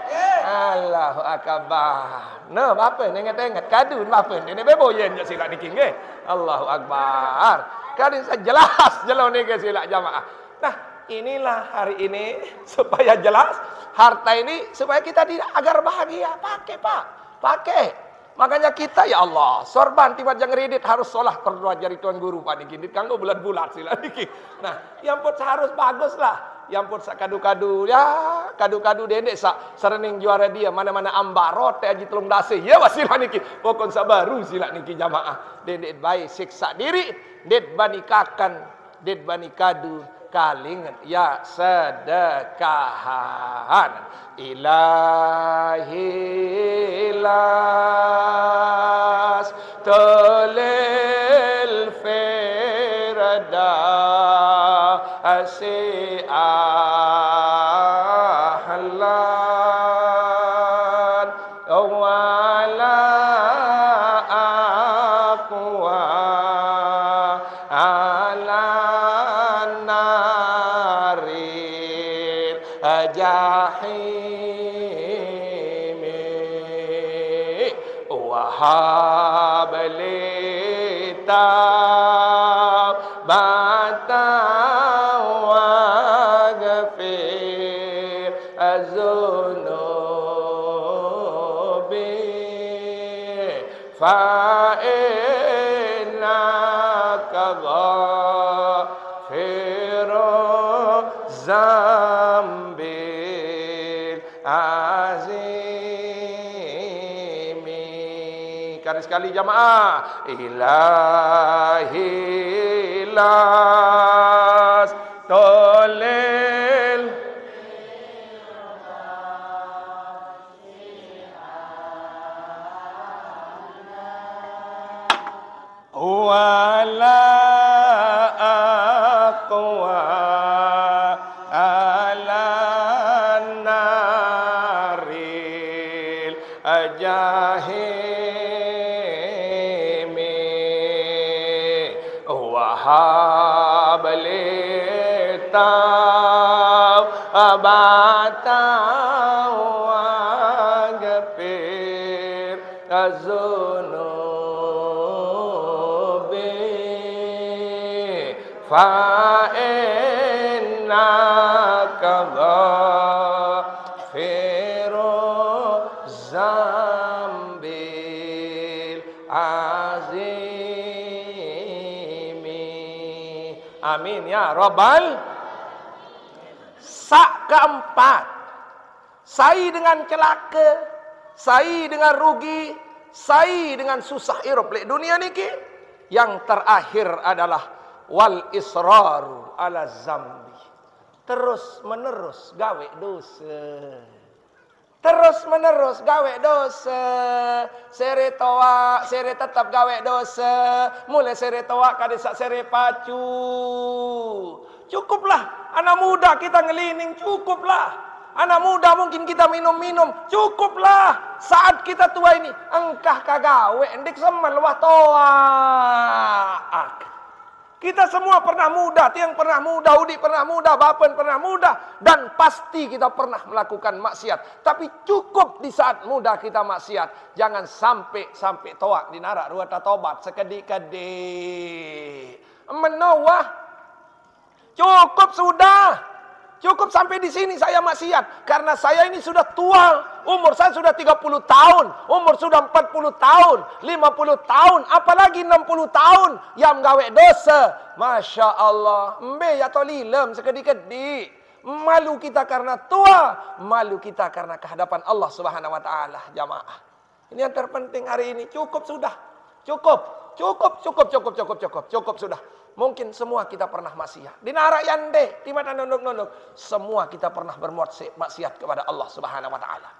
Allahu Akbar. Nah, bapa ingat-ingat kadu bapa nenek bebo yen je sila niki nggih. Allahu Akbar. Kadin jelas niki sila jamaah. Nah, inilah hari ini supaya jelas harta ini supaya kita tidak agar bahagia. Pakai, Pak. Pakai. Makanya kita ya Allah, sorban tiba jangan redit harus solah kedua jari tuan guru Pak niki. Kanggo bulat-bulat sila niki. Nah, yang pun harus bagus lah. Yang pun sak kadu-kadu ya, kadu-kadu dendek sak serening juara dia mana-mana ambarot aji telung dase. Ya wasilah niki. Pokon sabaru sila niki jamaah. Dendek baik siksa diri, det banikakan, det banikadu kalingan ya sedekahan ilahilas tolil firda الجحيم وهب لي توبة واغفر ذنوبي فإنك غافر الذنب العظيم. Sekali sekali jamaah. Ilahi las tolil wala aqwa ala naril jahim wahab li taubata waghfir zunubi fa innaka ghafiru zambil azimi. Amin ya rabbal. Sak keempat, sai dengan celaka, sai dengan rugi, sai dengan susah hirup lek dunia niki. Yang terakhir adalah wal israru ala zambi. Terus menerus gawe dosa. Terus menerus gawe dosa. Sere toa, sere tetap gawe dosa. Mulai sere toa kade sak sere pacu. Cukuplah anak muda kita ngelining, cukuplah. Anak muda mungkin kita minum-minum, cukuplah. Saat kita tua ini, engkah kagawe endik semel wah toa. Kita semua pernah muda, tiang pernah muda, Udi pernah muda, Bapen pernah muda. Dan pasti kita pernah melakukan maksiat. Tapi cukup di saat muda kita maksiat. Jangan sampai toa di narak ruata tobat sekedik-kedik. Menawah. Cukup sudah. Cukup sampai di sini saya maksiat. Karena saya ini sudah tua. Umur saya sudah 30 tahun. Umur sudah 40 tahun. 50 tahun. Apalagi 60 tahun. Yang gawe dosa. Masya Allah. Mbe ya tolilem sekedik-kedik. Malu kita karena tua. Malu kita karena kehadapan Allah Subhanahu Wa Taala. Jamaah. Ini yang terpenting hari ini. Cukup sudah. Cukup. Cukup sudah. Mungkin semua kita pernah maksiat. Di narak yande, di mata nunduk-nunduk. Semua kita pernah berbuat maksiat kepada Allah Subhanahu Wa Taala.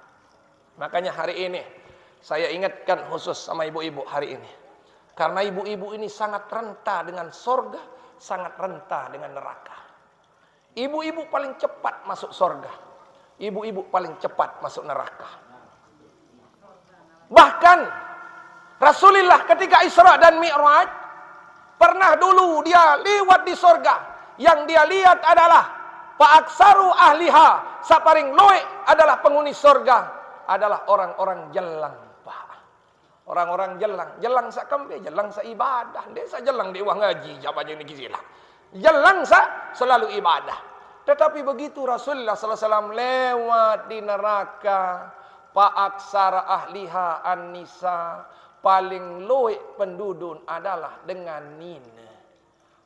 Makanya hari ini saya ingatkan khusus sama ibu-ibu hari ini. Karena ibu-ibu ini sangat renta dengan sorga, sangat renta dengan neraka. Ibu-ibu paling cepat masuk sorga. Ibu-ibu paling cepat masuk neraka. Bahkan Rasulullah ketika Isra dan Mi'raj pernah dulu dia lewat di sorga. Yang dia lihat adalah Fa'aksaru ahliha. Saparing loe adalah penghuni sorga. Adalah orang-orang jelang. Orang-orang jelang. Jelang sa kembe. Jelang sa ibadah. Dia sa jelang di uang ngaji. Jawabannya ini kisilah. Jelang sa selalu ibadah. Tetapi begitu Rasulullah SAW lewat di neraka. Fa'aksara ahliha an-nisa. Paling loe penduduk adalah dengan nina.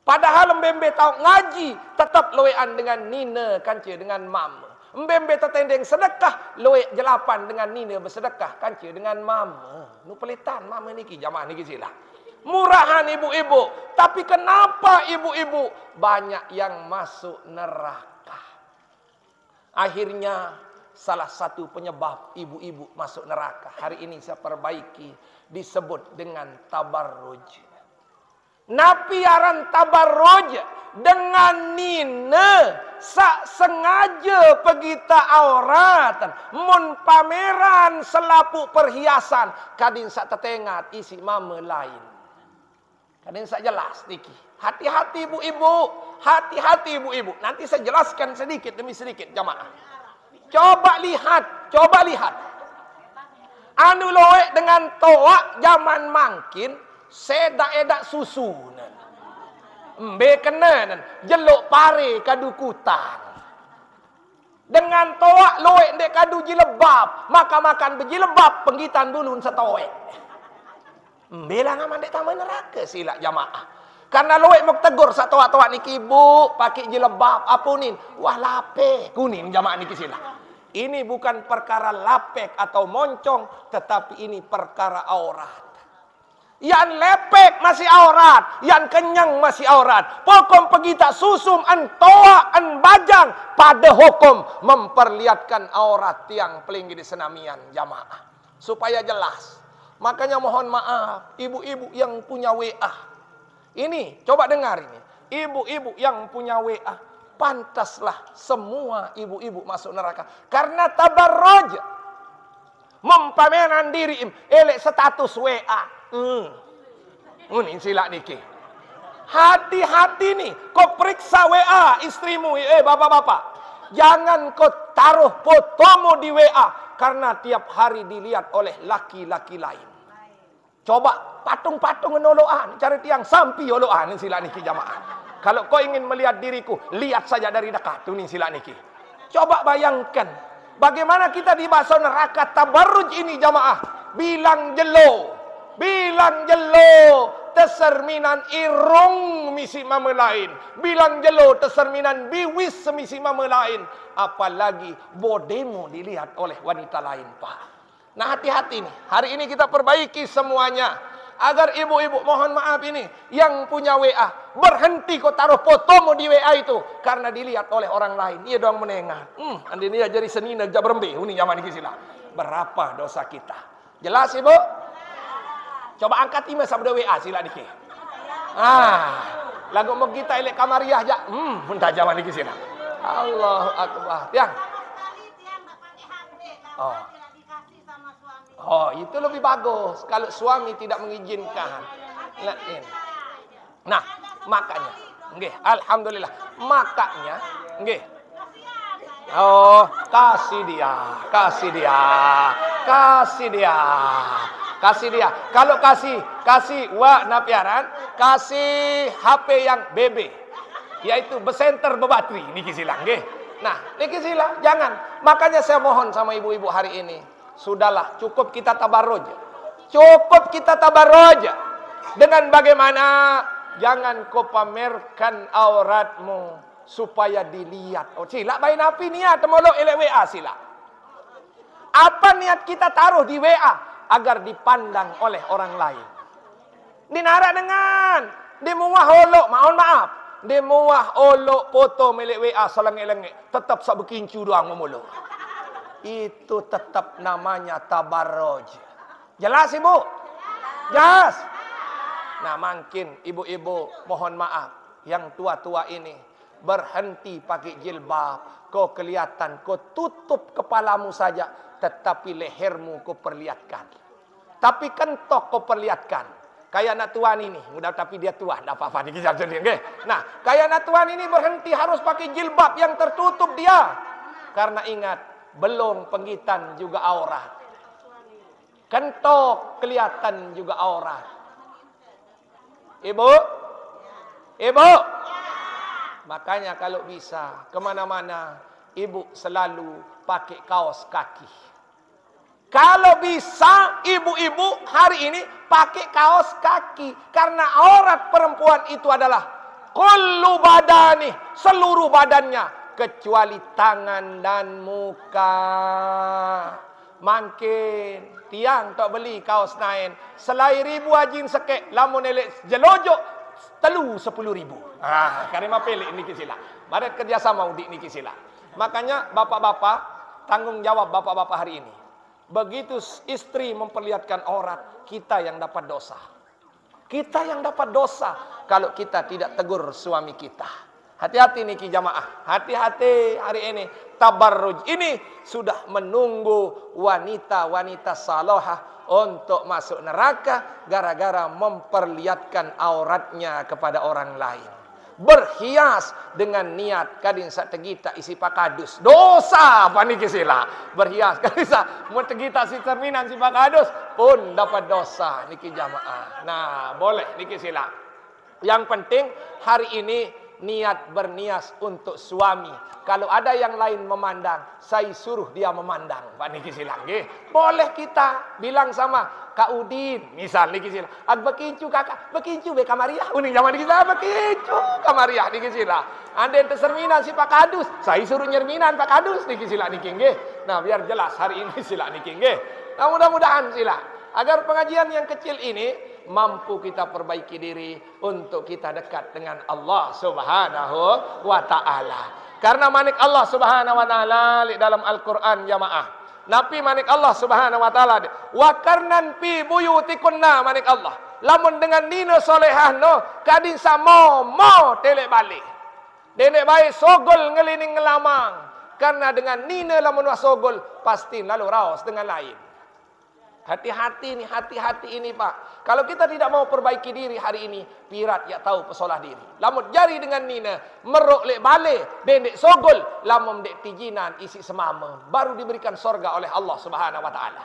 Padahal mbembe tahu ngaji tetap loean dengan nina kance dengan mama. Mbembe tetendeng sedekah loe jelapan dengan nina bersedekah kance dengan mama. Nu pelitan mama niki jamaah niki sila. Murahan ibu-ibu, tapi kenapa ibu-ibu banyak yang masuk neraka? Akhirnya salah satu penyebab ibu-ibu masuk neraka hari ini saya perbaiki disebut dengan tabarruj. Napiaran tabarruj dengan nina sak sengaja pergi auratan mun pameran selapuk perhiasan kadin sak tetengat isi mama lain. Kadin sak jelas niki. Hati-hati ibu-ibu, hati-hati ibu-ibu. Nanti saya jelaskan sedikit demi sedikit jamaah. Coba lihat. Anu loek dengan toak zaman mangkin, sedak-edak susu. Mbe kena jeluk pare kadu kutang. Dengan toak loek dek kadu jilebab, maka makan bejilebab penggitan dulu setoek. Mbe lah ngaman dek taman neraka sila jamaah. Karena loek mau tegur satoak-toak niki ibu pakai jilebab apunin, wah lape kuning jamaah niki sila. Ini bukan perkara lapek atau moncong, tetapi ini perkara aurat. Yang lepek masih aurat, yang kenyang masih aurat. Pokom pegita susum an toa an bajang pada hukum memperlihatkan aurat yang pelinggi di senamian jamaah. Supaya jelas. Makanya mohon maaf, ibu-ibu yang punya WA. Ini, coba dengar ini. Ibu-ibu yang punya WA, pantaslah semua ibu-ibu masuk neraka. Karena tabarruj. Mempameran diri elek status WA. Ini sila niki. Hati-hati nih, kau periksa WA istrimu, bapak-bapak. Jangan kau taruh fotomu di WA karena tiap hari dilihat oleh laki-laki lain. Coba patung-patung noloan, cari tiang sampi oloan sila niki jamaah. Kalau kau ingin melihat diriku, lihat saja dari dekat. Ini sila niki. Coba bayangkan bagaimana kita di bahasa neraka tabarruj ini jamaah. Bilang jelo teserminan irung misi mama lain. Bilang jelo teserminan biwis semisi mama lain. Apalagi bodemu dilihat oleh wanita lain, Pak. Nah, hati-hati nih. Hari ini kita perbaiki semuanya. Agar ibu-ibu mohon maaf ini yang punya WA berhenti kau taruh fotomu di WA itu karena dilihat oleh orang lain. Iya doang menengah. Andi ini jadi seni nak jabrembe. Ini zaman ini sila. Berapa dosa kita? Jelas ibu? Coba angkat email sabda WA sila dikit. Lagu mau kita elek kamariah aja. Muntah zaman ini sila. Allahu Akbar. Tiang. Oh, itu lebih bagus kalau suami tidak mengizinkan. Nah, makanya, nggih, alhamdulillah, makanya, nggih. Oh, kasih dia. Kalau kasih wa napiaran, kasih HP yang BB, yaitu besenter bebateri, niki silang, nggih. Nah, niki silang, jangan. Makanya saya mohon sama ibu-ibu hari ini. Sudahlah, cukup kita tabarruj. Dengan bagaimana? Jangan kau pamerkan auratmu supaya dilihat. Oh, sila bayi napi niat molok elek WA sila. Apa niat kita taruh di WA agar dipandang oleh orang lain? Dinara dengan dimuah olok, mohon maaf. Dimuah olok foto melek WA selengek-lengek, tetap sak bekincu doang memuluk. Itu tetap namanya tabarruj. Jelas ibu? Jelas. Nah, makin ibu-ibu mohon maaf, yang tua-tua ini berhenti pakai jilbab, kau kelihatan, kau tutup kepalamu saja, tetapi lehermu kau perlihatkan. Tapi kentok kau perlihatkan. Kayak anak tuan ini, mudah tapi dia tua, enggak apa-apa dikisah sendiri. Nah, kayak anak tuan ini berhenti harus pakai jilbab yang tertutup dia. Karena ingat, belum penggitan juga aurat. Kentok kelihatan juga aurat. Ibu? Makanya kalau bisa kemana-mana, ibu selalu pakai kaos kaki. Kalau bisa ibu-ibu hari ini pakai kaos kaki. Karena aurat perempuan itu adalah kullu badani, seluruh badannya. Kecuali tangan dan muka. Makin tiang tak beli kaos nain. Selai ribu ajin sekek. Lamun elek jelojok. Telu 10.000. Karima pelik ni kisila. Barat kerjasama udik ni kisila. Makanya bapak-bapak, tanggung jawab bapak-bapak hari ini. Begitu istri memperlihatkan aurat, kita yang dapat dosa. Kita yang dapat dosa kalau kita tidak tegur suami kita. Hati-hati niki jamaah. Hati-hati hari ini. Tabarruj ini sudah menunggu wanita-wanita salihah untuk masuk neraka gara-gara memperlihatkan auratnya kepada orang lain. berhias dengan niat kadin sak tegita isi pakadus. Dosa apa niki sila? Berhias kadin sak mau tegita si cerminan si pakadus pun dapat dosa niki jamaah. Nah, boleh niki sila. Yang penting hari ini niat bernias untuk suami. Kalau ada yang lain memandang, saya suruh dia memandang. Pak niki sila nggih. Boleh kita bilang sama Kak Udin, misal niki sila. Ag bekincu kakak, bekincu be kamariah. Uning zaman niki sila bekincu kamariah niki sila. Ande terserminan si Pak Kadus, saya suruh nyerminan Pak Kadus niki sila niki nggih. Nah, biar jelas hari ini sila niki nggih. Nah, mudah-mudahan sila agar pengajian yang kecil ini mampu kita perbaiki diri untuk kita dekat dengan Allah Subhanahu wa taala. Karena manik Allah Subhanahu wa taala dalam Al-Qur'an jamaah. Nabi manik Allah Subhanahu wa taala wa karnan fi buyutikunna manik Allah. Lamun dengan nina solehah no kadin samo mo telek balik. Denek baik sogol ngelining ngelamang. Karena dengan nina lamun wasogol pasti lalu raos dengan lain. Hati-hati nih, hati-hati ini Pak. Kalau kita tidak mau perbaiki diri hari ini, pirat ya tahu pesolah diri. Lamun jari dengan nina, meruk lek bale, dendek sogol, lamun dek tijinan isi semama, baru diberikan sorga oleh Allah Subhanahu wa taala.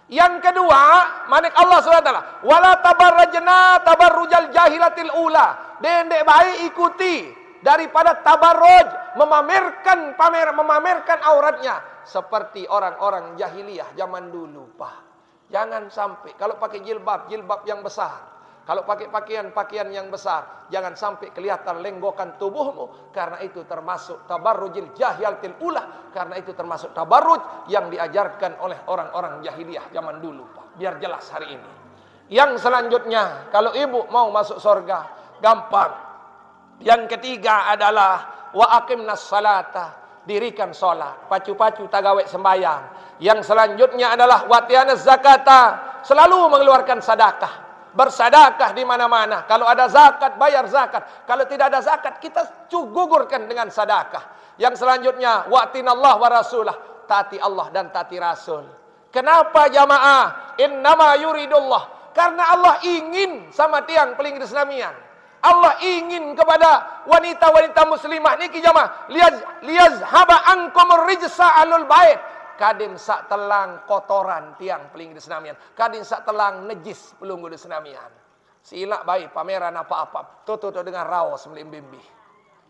Yang kedua, manik Allah Subhanahu wa taala, wala tabarrajna tabarrujal jahilatil ula. Dendek baik ikuti daripada tabarruj, memamerkan auratnya seperti orang-orang jahiliyah zaman dulu, Pak. Jangan sampai kalau pakai jilbab yang besar, kalau pakai pakaian yang besar, jangan sampai kelihatan lenggokan tubuhmu, karena itu termasuk tabarrujil jahiliyatil ula, karena itu termasuk tabarruj yang diajarkan oleh orang-orang jahiliyah zaman dulu, Pak. Biar jelas hari ini. Yang selanjutnya, kalau ibu mau masuk surga, gampang. Yang ketiga adalah wa aqimnas salata, dirikan salat, pacu-pacu tagawe sembahyang. Yang selanjutnya adalah watianaz zakata, selalu mengeluarkan sedekah, bersedekah di mana-mana. Kalau ada zakat, bayar zakat. Kalau tidak ada zakat, kita gugurkan dengan sedekah. Yang selanjutnya watinallah wa rasulah, taati Allah dan taati Rasul. Kenapa jamaah? Innama yuridullah, karena Allah ingin sama tiang peling Islamian. Allah ingin kepada wanita-wanita muslimah niki jamaah, liyazhaba ankumur rijsa alul bait. Kadin sak telang kotoran tiang peling Islamian, kadin sak telang nejis pelunggu Islamian. Sila baik pameran apa-apa, tutup dengan raos melimbimbi.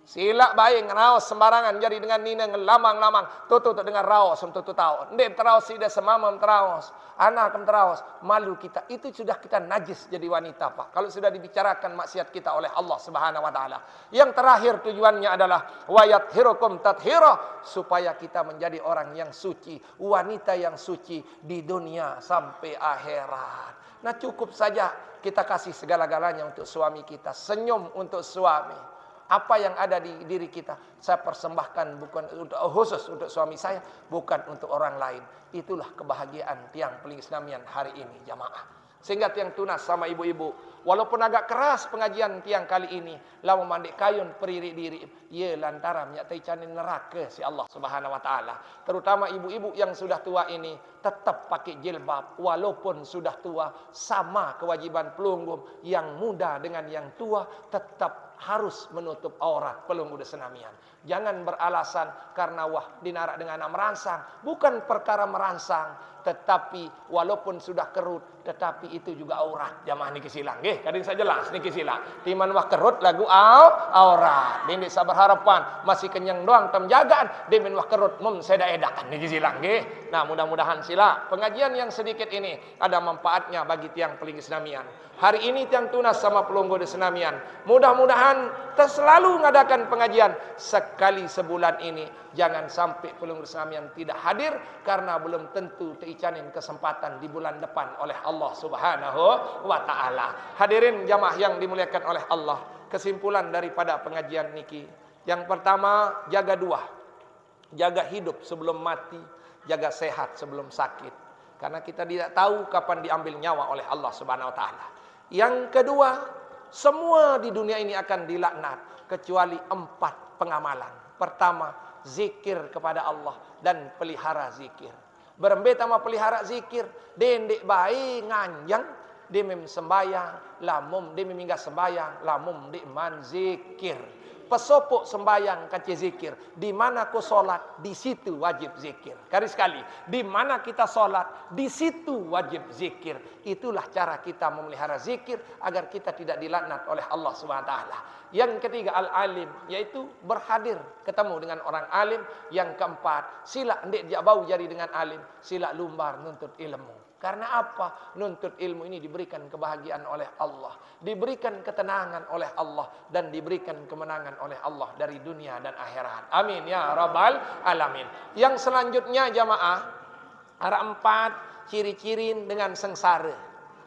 Sila baik ngeraos sembarangan jadi dengan nina ngelamang-lamang, tutup dengan raos untuk tahun. Ndek teraos sida semamam teraos, anak teraos, malu kita. Itu sudah kita najis jadi wanita, Pak. Kalau sudah dibicarakan maksiat kita oleh Allah Subhanahu wa taala. Yang terakhir tujuannya adalah wayathirukum tathira, supaya kita menjadi orang yang suci, wanita yang suci di dunia sampai akhirat. Nah, cukup saja kita kasih segala-galanya untuk suami kita, senyum untuk suami. Apa yang ada di diri kita, saya persembahkan bukan untuk khusus untuk suami saya, bukan untuk orang lain. Itulah kebahagiaan tiang peling Islamian hari ini, jamaah. Sehingga tiang tunas sama ibu-ibu, walaupun agak keras pengajian tiang kali ini, lawan mandik kayun periri diri, ye lantaran nyatai canin neraka si Allah Subhanahu wa taala. Terutama ibu-ibu yang sudah tua ini tetap pakai jilbab walaupun sudah tua, sama kewajiban pelunggum. Yang muda dengan yang tua tetap harus menutup aurat pelunggu senamian. Jangan beralasan karena wah dinarak dengan anak merangsang. Bukan perkara merangsang, tetapi walaupun sudah kerut, tetapi itu juga aurat. Jamaah niki silang nggih, kadang saya jelas niki silang. Timan wah kerut lagu aurat. Dene sabar harapan masih kenyang doang temjagaan, demen wah kerut mum seda edakan niki silang nggih. Nah, mudah-mudahan sila pengajian yang sedikit ini ada manfaatnya bagi tiang peling Islamian. Hari ini tiang tunas sama pelunggu Islamian. Mudah-mudahan selalu mengadakan pengajian sekali sebulan ini. Jangan sampai pelunggu Islamian tidak hadir karena belum tentu teicanin kesempatan di bulan depan oleh Allah Subhanahu wa taala. Hadirin jamaah yang dimuliakan oleh Allah, kesimpulan daripada pengajian niki. Yang pertama, jaga dua. Jaga hidup sebelum mati, jaga sehat sebelum sakit. Karena kita tidak tahu kapan diambil nyawa oleh Allah Subhanahu wa taala. Yang kedua, semua di dunia ini akan dilaknat kecuali 4 pengamalan. Pertama, zikir kepada Allah dan pelihara zikir. Berembet sama pelihara zikir, dendek baik nganjang, Dimim sembayang, lamum dimim mingga sembayang, lamum di man zikir. Pesopok sembayang kaca zikir. Di mana ku solat, di situ wajib zikir. Garis sekali, di mana kita solat, di situ wajib zikir. Itulah cara kita memelihara zikir agar kita tidak dilaknat oleh Allah SWT. Yang ketiga al-alim, yaitu berhadir ketemu dengan orang alim. Yang keempat, sila ndik dia bau jari dengan alim, sila lumbar nuntut ilmu. Karena apa? Nuntut ilmu ini diberikan kebahagiaan oleh Allah, diberikan ketenangan oleh Allah, dan diberikan kemenangan oleh Allah dari dunia dan akhirat. Amin ya rabbal alamin. Yang selanjutnya jamaah, ada 4 ciri-ciri dengan sengsara,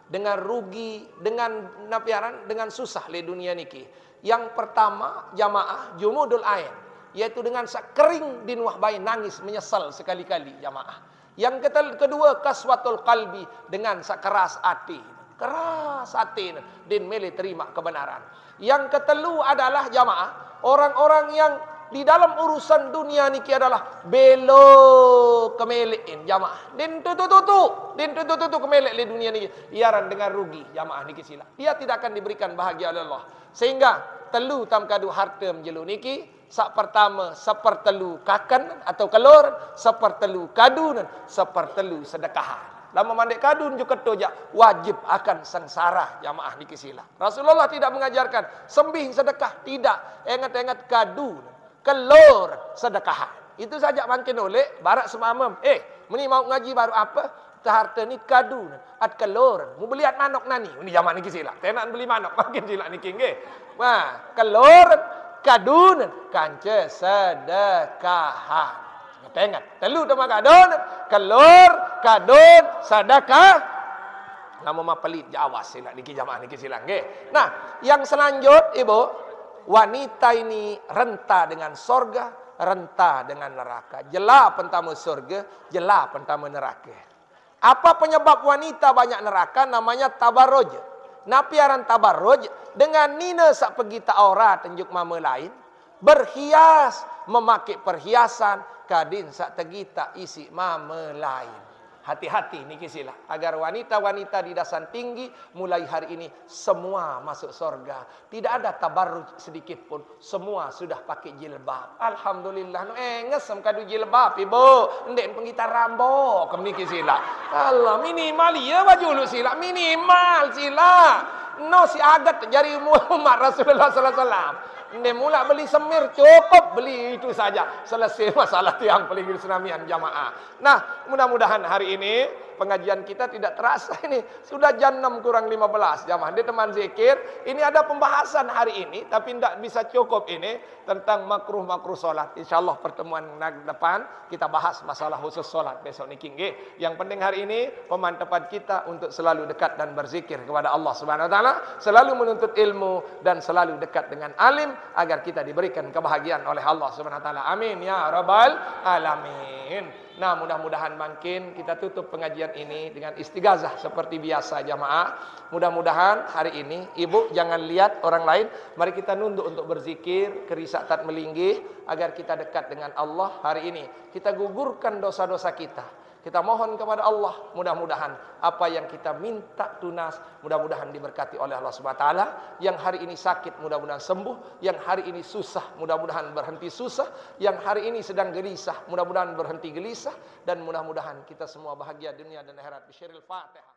dengan rugi, dengan napiaran, dengan susah di dunia niki. Yang pertama jamaah jumudul ain, yaitu dengan kering di nuah bayi, nangis menyesal sekali-kali jamaah. Yang kedua kaswatul qalbi, dengan keras hati, keras hati din milih terima kebenaran. Yang ketelu adalah jamaah orang-orang yang di dalam urusan dunia niki adalah belo kemelekin jamaah. Din tutu kemelek di dunia niki iaran dengan rugi jamaah niki sila. Dia tidak akan diberikan bahagia oleh Allah. Sehingga telu tam kadu harta menjelu niki. Sak pertama sepertelu kakan atau kelor, sepertelu kadun, sepertelu sedekahan. Lama mandek kadun juga toja wajib akan sengsara jamaah niki sila. Rasulullah tidak mengajarkan sembih sedekah, tidak. Ingat-ingat kadun, kelor, sedekahan. Itu saja makin oleh barak semamam. Meni mau ngaji baru apa? Harta ni kadun, at kelor. Mu beli at manok nani. Ini jamaah niki sila. Tenak beli manok makin sila niki nggih. Wah, kelor kadun kanca sedekahan. Ingat, telu nama kadun, kelor, kadun, sedekah. Lama mah pelit awas sila niki jamaah niki silang nggih. Nah, yang selanjut Ibu, wanita ini renta dengan sorga, renta dengan neraka. Jela pentama surga, jela pentama neraka. Apa penyebab wanita banyak neraka? Namanya tabarruj. Napiaran tabarruj dengan nina sak pergi tak aurat tunjuk mama lain, berhias, memakai perhiasan kadin sak tegi tak isi mama lain. Hati-hati niki sila agar wanita-wanita di dasan tinggi mulai hari ini semua masuk surga. Tidak ada tabarruj sedikit pun, semua sudah pakai jilbab. Alhamdulillah. Ngesem kadu jilbab Ibu, ndek pengitar rambo kem niki sila. Allah minimal ya baju lu sila, minimal sila. No si agat jari Muhammad Rasulullah sallallahu alaihi wasallam. Ndek mula beli semir cukup beli itu saja. Selesai masalah tiang paling senamian jamaah. Nah, mudah-mudahan hari ini pengajian kita tidak terasa ini. Sudah jam 6 kurang 15 jamaah. Dia teman zikir, ini ada pembahasan hari ini tapi tidak bisa cukup ini tentang makruh-makruh salat. Insyaallah pertemuan depan kita bahas masalah khusus salat besok niki nggih. Yang penting hari ini pemantapan kita untuk selalu dekat dan berzikir kepada Allah Subhanahu wa taala, selalu menuntut ilmu dan selalu dekat dengan alim agar kita diberikan kebahagiaan oleh Allah Subhanahu wa taala. Amin ya rabbal alamin. Nah, mudah-mudahan makin kita tutup pengajian ini dengan istighazah seperti biasa jamaah. Mudah-mudahan hari ini Ibu jangan lihat orang lain, mari kita nunduk untuk berzikir, kerisak tat melinggih agar kita dekat dengan Allah. Hari ini kita gugurkan dosa-dosa kita. Kita mohon kepada Allah, mudah-mudahan apa yang kita minta tunas, mudah-mudahan diberkati oleh Allah Subhanahu wa taala. Yang hari ini sakit, mudah-mudahan sembuh. Yang hari ini susah, mudah-mudahan berhenti susah. Yang hari ini sedang gelisah, mudah-mudahan berhenti gelisah. Dan mudah-mudahan kita semua bahagia dunia dan akhirat. Bisyiril Fatihah.